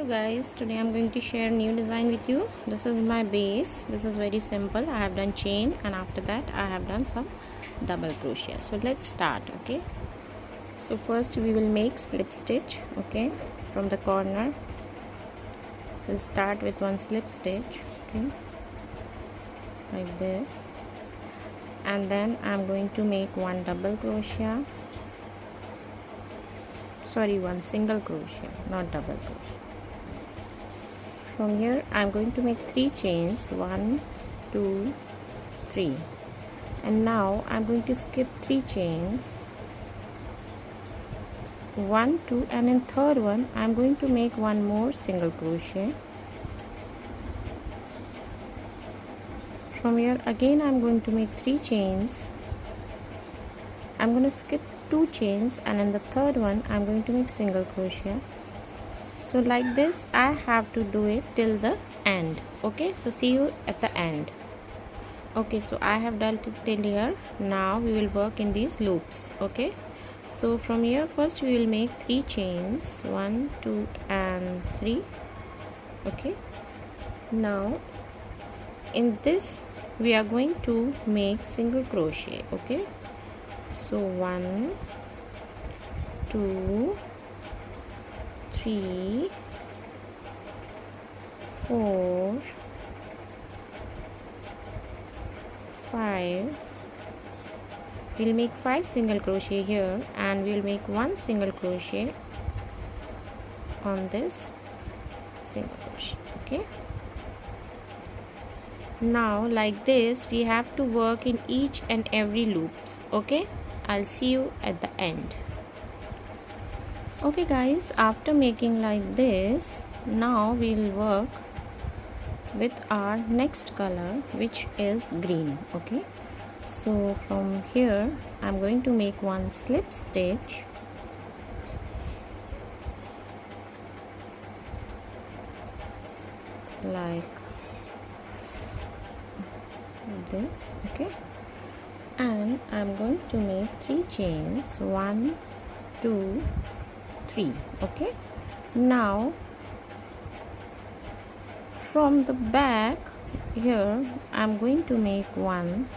Guys, today I'm going to share new design with you. This is my base. This is very simple. I have done chain and after that I have done some double crochet. So let's start. Okay, so first we will make slip stitch. Okay, from the corner we'll start with one slip stitch. Okay, like this, and then I'm going to make one double crochet, one single crochet, not double crochet. From here I'm going to make 3 chains, 1 2 3, and now I'm going to skip 3 chains, 1 2, and in third one I'm going to make one more single crochet. From here again I'm going to make 3 chains, I'm going to skip 2 chains, and in the third one I'm going to make single crochet. So like this I have to do it till the end. Okay, so see you at the end. Okay, so I have done it till here. Now we will work in these loops. Okay, so from here first we will make 3 chains, 1 2 and 3. Okay, now in this we are going to make single crochet. Okay, so 1 2 3 4 5. We'll make 5 single crochet here, and we'll make 1 single crochet on this single crochet. Okay, now like this we have to work in each and every loops. Okay, I'll see you at the end. Okay guys, after making like this, now we'll work with our next color, which is green. Okay, so from here I'm going to make one slip stitch, like this. Okay, and I'm going to make 3 chains, 1 2 3. Okay, now from the back here I'm going to make one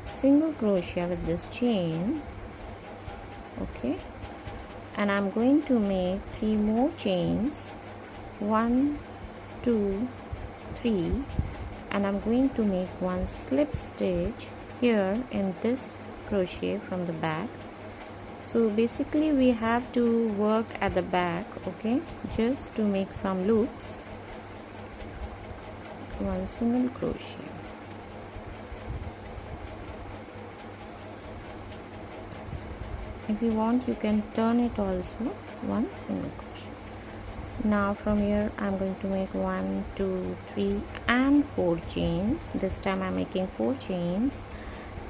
single crochet with this chain. Okay, and I'm going to make 3 more chains, 1 2 3, and I'm going to make one slip stitch here in this crochet from the back. So basically we have to work at the back. Okay, just to make some loops, one single crochet. If you want you can turn it also, one single crochet. Now from here I'm going to make 1 2 3 and 4 chains. This time I'm making 4 chains,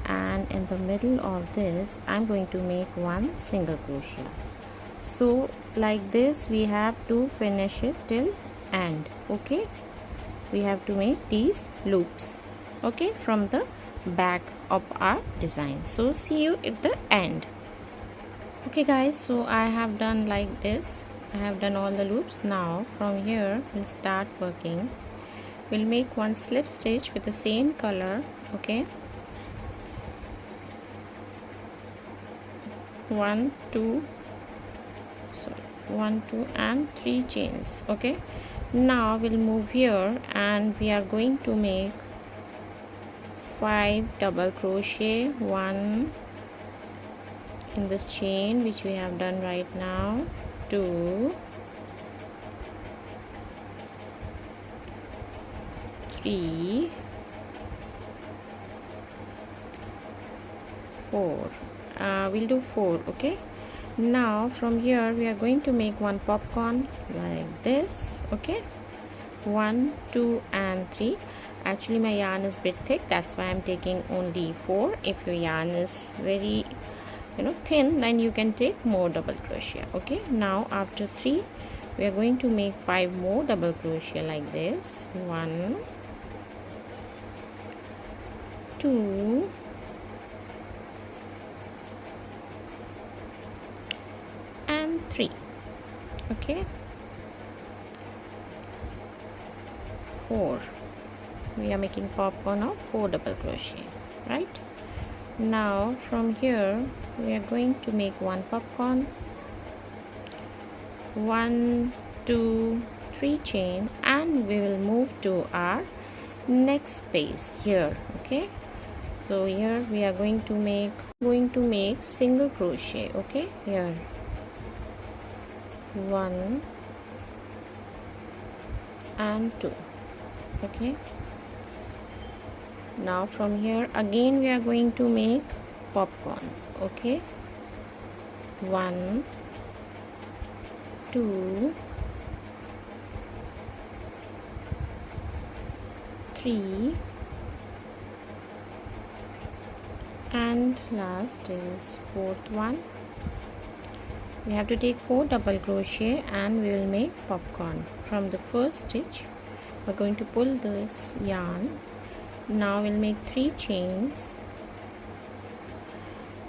and in the middle of this I'm going to make one single crochet. So like this we have to finish it till end. Okay, we have to make these loops. Okay, from the back of our design. So see you at the end. Okay guys, so I have done like this. I have done all the loops. Now from here we'll start working. We'll make one slip stitch with the same color. Okay, 1 2 and 3 chains. Okay, now we'll move here and we are going to make 5 double crochet, 1 in this chain which we have done right now, 2 3 4. We'll do 4. Okay, now from here we are going to make one popcorn like this. Okay, 1 2 and 3. Actually my yarn is a bit thick, that's why I'm taking only 4. If your yarn is very thin, then you can take more double crochet. Okay, now after 3 we are going to make 5 more double crochet like this, 1 2 and 3. Okay, 4. We are making popcorn of 4 double crochet, right? Now from here we are going to make one popcorn, 1 2 3 chain, and we will move to our next space here. Okay, so here we are going to make single crochet. Okay, here 1 and 2. Okay, now from here again we are going to make popcorn. Okay, 1 2 3 and last is 4th one. We have to take 4 double crochet and we will make popcorn. From the first stitch we're going to pull this yarn. Now we'll make 3 chains,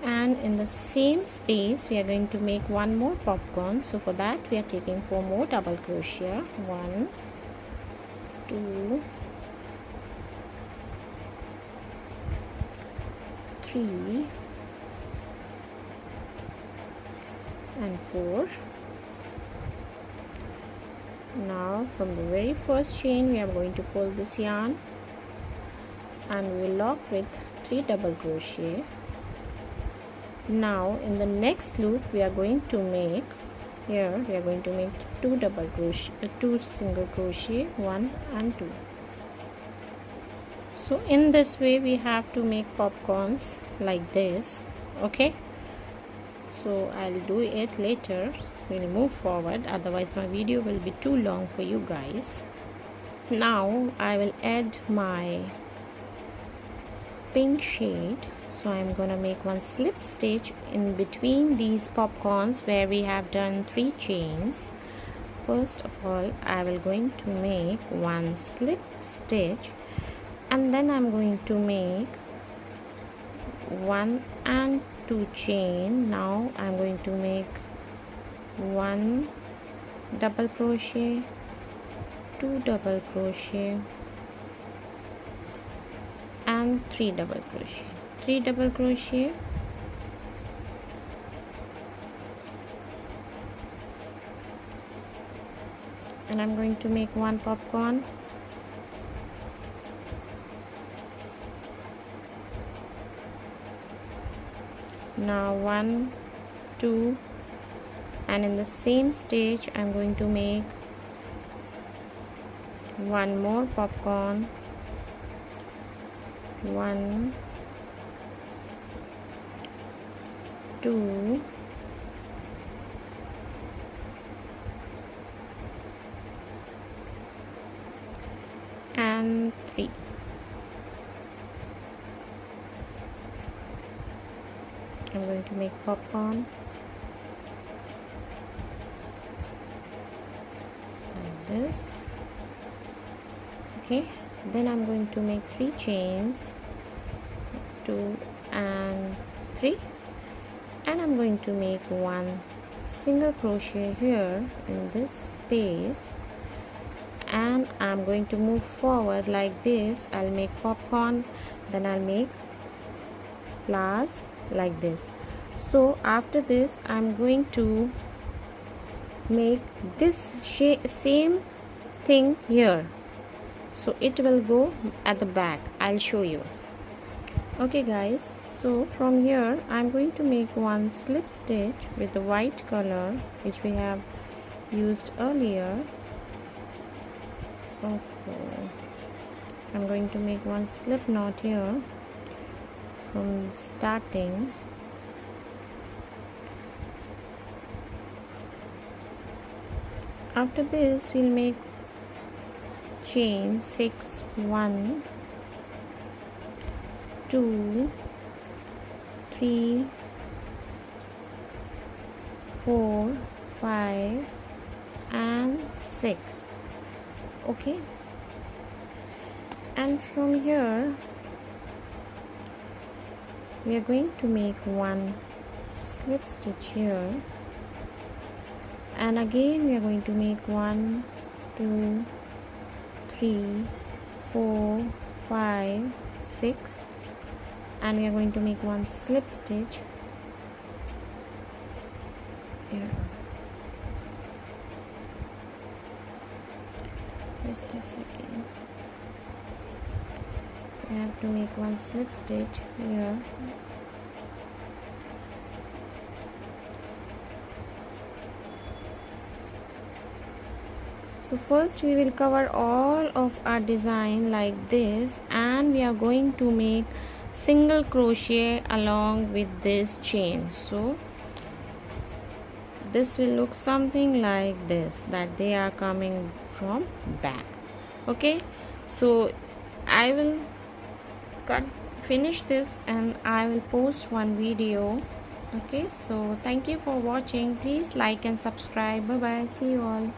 and in the same space we are going to make one more popcorn. So for that we are taking 4 more double crochet. 1 2 3 and 4. Now from the very first chain we are going to pull this yarn and we will lock with 3 double crochet. Now in the next loop we are going to make, here we are going to make 2 double crochet, 2 single crochet, 1 and 2. So in this way we have to make popcorns like this. Okay, so I'll do it later. We'll move forward, otherwise my video will be too long for you guys. Now I will add my pink shade. So I'm gonna make one slip stitch in between these popcorns where we have done 3 chains. First of all I will going to make one slip stitch, and then I'm going to make 1 and 2 chain. Now I'm going to make 1 double crochet, 2 double crochet and 3 double crochet, 3 double crochet, and I'm going to make one popcorn, now 1 2, and in the same stage I'm going to make one more popcorn, 1 2 and 3. I'm going to make popcorn like this. Okay, then I'm going to make 3 chains, 2 and 3, and I'm going to make one single crochet here in this space, and I'm going to move forward like this. I'll make popcorn, then I'll make flowers like this. So after this I'm going to make this same thing here, so it will go at the back. I'll show you. Okay guys, so from here I'm going to make one slip stitch with the white color which we have used earlier. Okay, I'm going to make one slip knot here from starting. After this we'll make chain 6, 1 2 3 4 5 and 6. Okay, and from here we are going to make one slip stitch here, and again we are going to make 1 2 3 4 5 6, and we are going to make one slip stitch here. Just a second. We have to make one slip stitch here. So first we will cover all of our design like this, and we are going to make single crochet along with this chain. So this will look something like this, that they are coming from back. Okay, so I will finish this and I will post one video. Okay, so thank you for watching. Please like and subscribe. Bye bye. See you all.